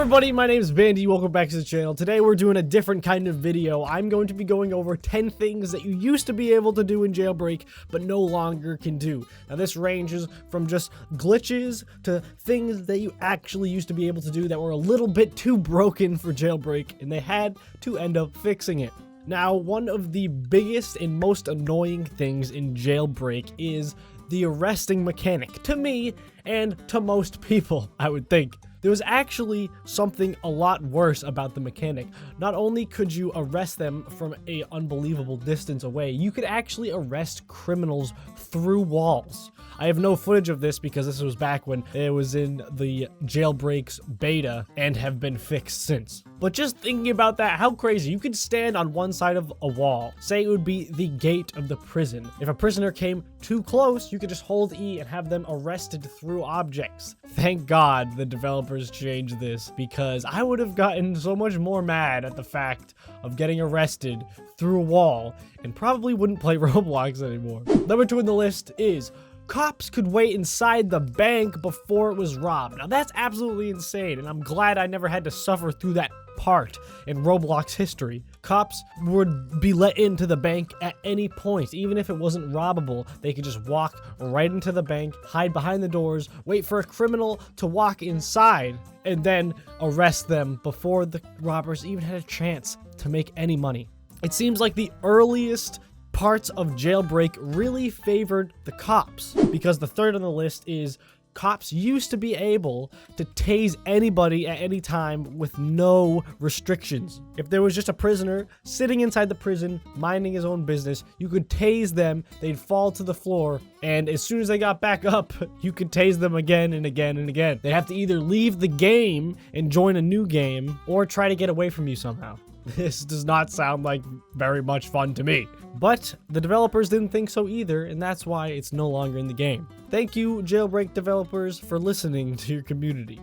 everybody, my name is Bandi, welcome back to the channel. Today we're doing a different kind of video. I'm going to be going over 10 things that you used to be able to do in Jailbreak, but no longer can do. Now this ranges from just glitches to things that you actually used to be able to do that were a little bit too broken for Jailbreak, and they had to end up fixing it. Now, one of the biggest and most annoying things in Jailbreak is the arresting mechanic, to me and to most people, I would think. There was actually something a lot worse about the mechanic. Not only could you arrest them from an unbelievable distance away, you could actually arrest criminals through walls. I have no footage of this because this was back when it was in the Jailbreak's beta and have been fixed since. But just thinking about that, how crazy. You could stand on one side of a wall, say it would be the gate of the prison. If a prisoner came too close, you could just hold E and have them arrested through objects. Thank God the developers changed this, because I would have gotten so much more mad at the fact of getting arrested through a wall and probably wouldn't play Roblox anymore. Number 2 on the list is cops could wait inside the bank before it was robbed. Now that's absolutely insane, and I'm glad I never had to suffer through that part in Roblox history. Cops would be let into the bank at any point. Even if it wasn't robbable, they could just walk right into the bank, hide behind the doors, wait for a criminal to walk inside, and then arrest them before the robbers even had a chance to make any money. It seems like the earliest parts of Jailbreak really favored the cops, because the third on the list is cops used to be able to tase anybody at any time with no restrictions. If there was just a prisoner sitting inside the prison minding his own business, you could tase them, they'd fall to the floor, and as soon as they got back up, you could tase them again and again and again. They have to either leave the game and join a new game or try to get away from you somehow. This does not sound like very much fun to me. But the developers didn't think so either, and that's why it's no longer in the game. Thank you, Jailbreak developers, for listening to your community,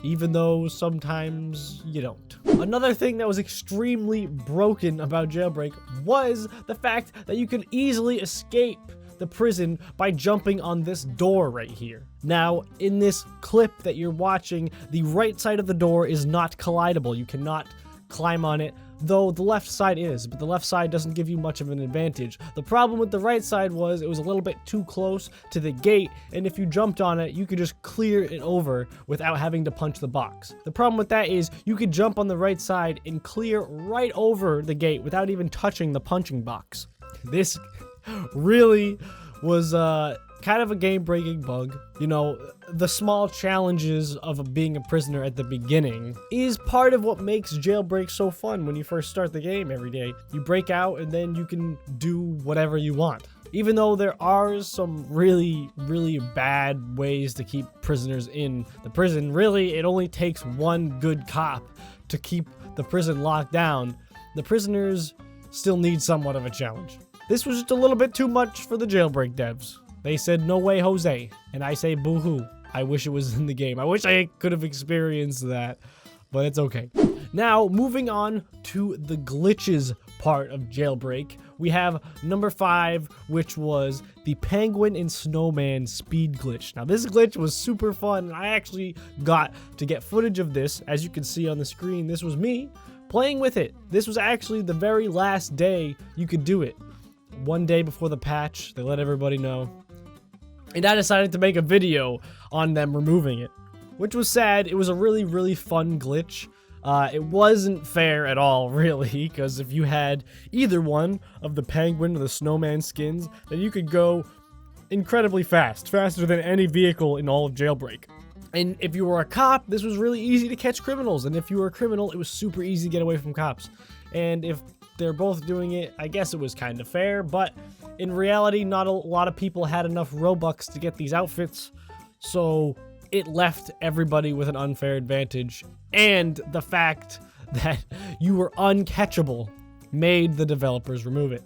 even though sometimes you don't. Another thing that was extremely broken about Jailbreak was the fact that you could easily escape the prison by jumping on this door right here. Now, in this clip that you're watching, the right side of the door is not collidable. You cannot climb on it, though the left side is, but the left side doesn't give you much of an advantage. The problem with the right side was it was a little bit too close to the gate, and if you jumped on it, you could just clear it over without having to punch the box. The problem with that is you could jump on the right side and clear right over the gate without even touching the punching box. This really was kind of a game-breaking bug. You know, the small challenges of being a prisoner at the beginning is part of what makes Jailbreak so fun when you first start the game every day. You break out and then you can do whatever you want. Even though there are some really bad ways to keep prisoners in the prison, really it only takes one good cop to keep the prison locked down. The prisoners still need somewhat of a challenge. This was just a little bit too much for the Jailbreak devs. They said, no way, Jose. And I say, boo-hoo. I wish it was in the game. I wish I could have experienced that, but it's okay. Now, moving on to the glitches part of Jailbreak, we have number 5, which was the penguin and snowman speed glitch. Now, this glitch was super fun, and I actually got to get footage of this. As you can see on the screen, this was me playing with it. This was actually the very last day you could do it. One day before the patch, they let everybody know. And I decided to make a video on them removing it, which was sad. It was a really fun glitch. It wasn't fair at all, really, because if you had either one of the penguin or the snowman skins, then you could go incredibly fast, faster than any vehicle in all of Jailbreak. And if you were a cop, this was really easy to catch criminals, and if you were a criminal, it was super easy to get away from cops. And if they're both doing it, I guess it was kind of fair, but in reality, not a lot of people had enough Robux to get these outfits, so it left everybody with an unfair advantage, and the fact that you were uncatchable made the developers remove it.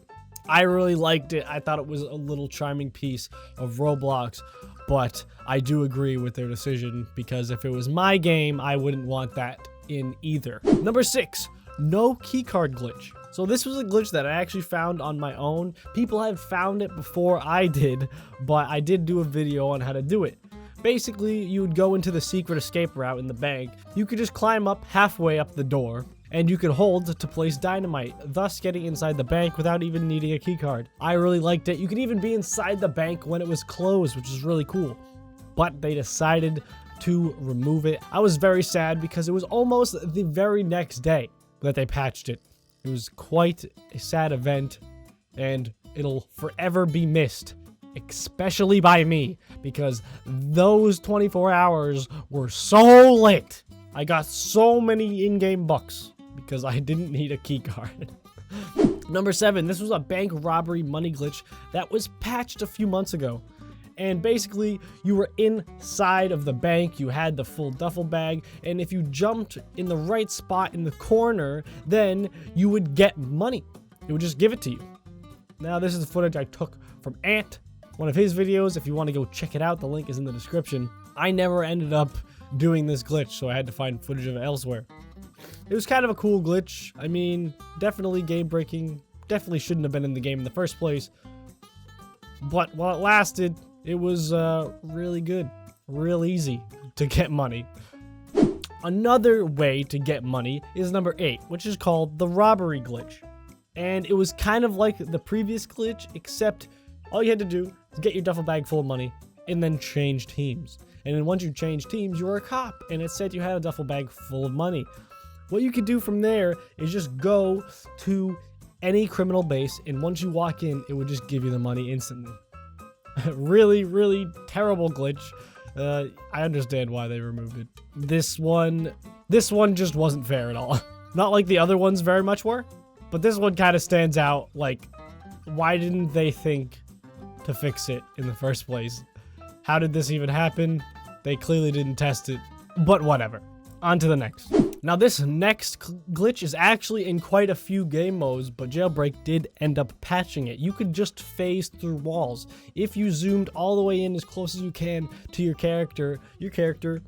I really liked it. I thought it was a little charming piece of Roblox, but I do agree with their decision, because if it was my game, I wouldn't want that in either. Number 6, no keycard glitch. So this was a glitch that I actually found on my own. People have found it before I did, but I did do a video on how to do it. Basically, you would go into the secret escape route in the bank. You could just climb up halfway up the door, and you could hold to place dynamite, thus getting inside the bank without even needing a keycard. I really liked it. You could even be inside the bank when it was closed, which is really cool. But they decided to remove it. I was very sad because it was almost the very next day that they patched it. It was quite a sad event, and it'll forever be missed. Especially by me, because those 24 hours were so lit. I got so many in-game bucks because I didn't need a keycard. Number 7, this was a bank robbery money glitch that was patched a few months ago. And basically, you were inside of the bank, you had the full duffel bag, and if you jumped in the right spot in the corner, then you would get money. It would just give it to you. Now, this is the footage I took from Ant, one of his videos. If you want to go check it out, the link is in the description. I never ended up doing this glitch, so I had to find footage of it elsewhere. It was kind of a cool glitch. I mean, definitely game breaking. Definitely shouldn't have been in the game in the first place. But while it lasted, it was really good. Real easy to get money. Another way to get money is number 8, which is called the robbery glitch. And it was kind of like the previous glitch, except all you had to do is get your duffel bag full of money and then change teams. And then once you change teams, you were a cop, and it said you had a duffel bag full of money. What you could do from there is just go to any criminal base, and once you walk in, it would just give you the money instantly. Really, really terrible glitch. I understand why they removed it. This one just wasn't fair at all. Not like the other ones very much were, but this one kind of stands out. Like, why didn't they think to fix it in the first place? How did this even happen? They clearly didn't test it, but whatever. On to the next. Now, this next glitch is actually in quite a few game modes, but Jailbreak did end up patching it. You could just phase through walls. If you zoomed all the way in as close as you can to your character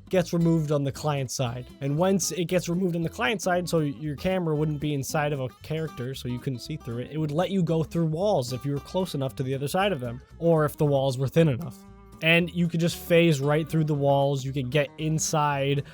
gets removed on the client side. And once it gets removed on the client side, so your camera wouldn't be inside of a character, so you couldn't see through it, it would let you go through walls if you were close enough to the other side of them, or if the walls were thin enough. And you could just phase right through the walls. You could get inside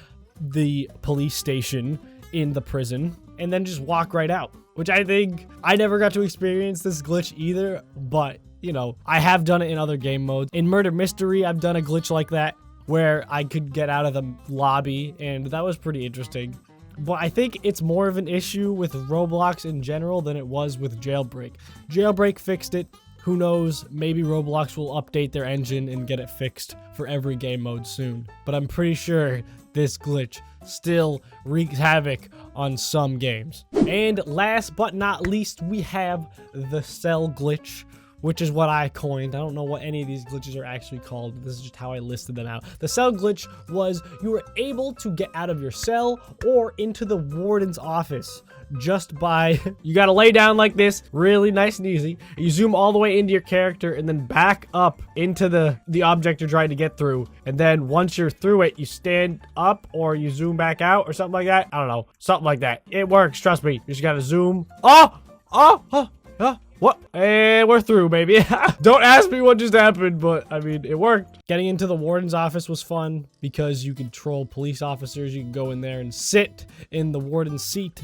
the police station in the prison and then just walk right out, which I think I never got to experience this glitch either, but you know, I have done it in other game modes. In Murder Mystery, I've done a glitch like that where I could get out of the lobby, and that was pretty interesting. But I think it's more of an issue with Roblox in general than it was with Jailbreak. Jailbreak fixed it. Who knows, maybe Roblox will update their engine and get it fixed for every game mode soon. But I'm pretty sure this glitch still wreaks havoc on some games. And last but not least, we have the cell glitch, which is what I coined. I don't know what any of these glitches are actually called. This is just how I listed them out. The cell glitch was you were able to get out of your cell or into the warden's office just by, you gotta lay down like this, really nice and easy. You zoom all the way into your character and then back up into the object you're trying to get through. And then once you're through it, you stand up or you zoom back out or something like that. I don't know, something like that. It works, trust me. You just gotta zoom. What? And we're through, baby. Don't ask me what just happened, but I mean, it worked. Getting into the warden's office was fun because you could troll police officers. You could go in there and sit in the warden's seat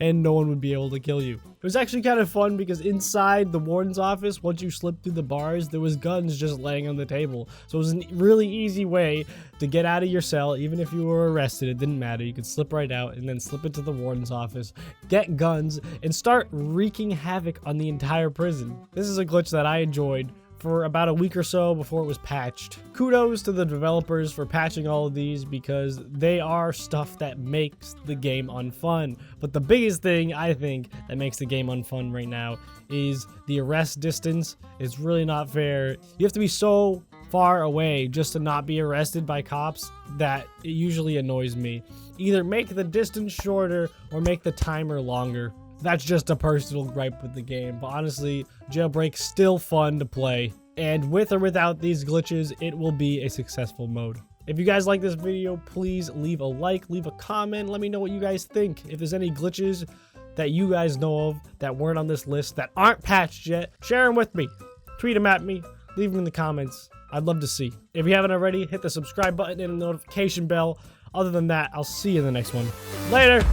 and no one would be able to kill you. It was actually kind of fun because inside the warden's office, once you slipped through the bars, there was guns just laying on the table. So it was a really easy way to get out of your cell. Even if you were arrested, it didn't matter. You could slip right out and then slip into the warden's office, get guns, and start wreaking havoc on the entire prison. This is a glitch that I enjoyed for about a week or so before it was patched. Kudos to the developers for patching all of these because they are stuff that makes the game unfun. But the biggest thing I think that makes the game unfun right now is the arrest distance. It's really not fair. You have to be so far away just to not be arrested by cops that it usually annoys me. Either make the distance shorter or make the timer longer. That's just a personal gripe with the game, but honestly, Jailbreak's still fun to play, and with or without these glitches, it will be a successful mode. If you guys like this video, please leave a like, leave a comment, let me know what you guys think. If there's any glitches that you guys know of that weren't on this list that aren't patched yet, share them with me. Tweet them at me, leave them in the comments. I'd love to see. If you haven't already, hit the subscribe button and the notification bell. Other than that, I'll see you in the next one. Later!